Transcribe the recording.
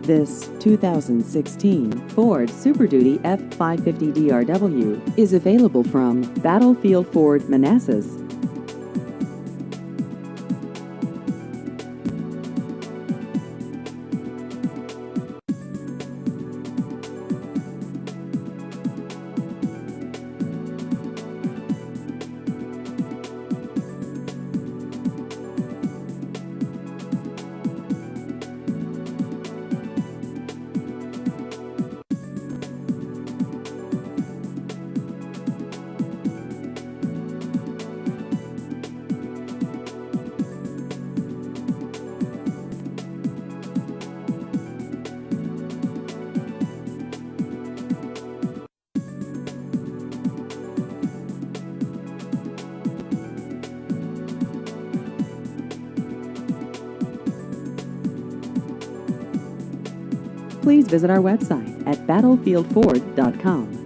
This 2016 Ford Super Duty F550 DRW is available from Battlefield Ford, Manassas. Please visit our website at battlefieldford.com.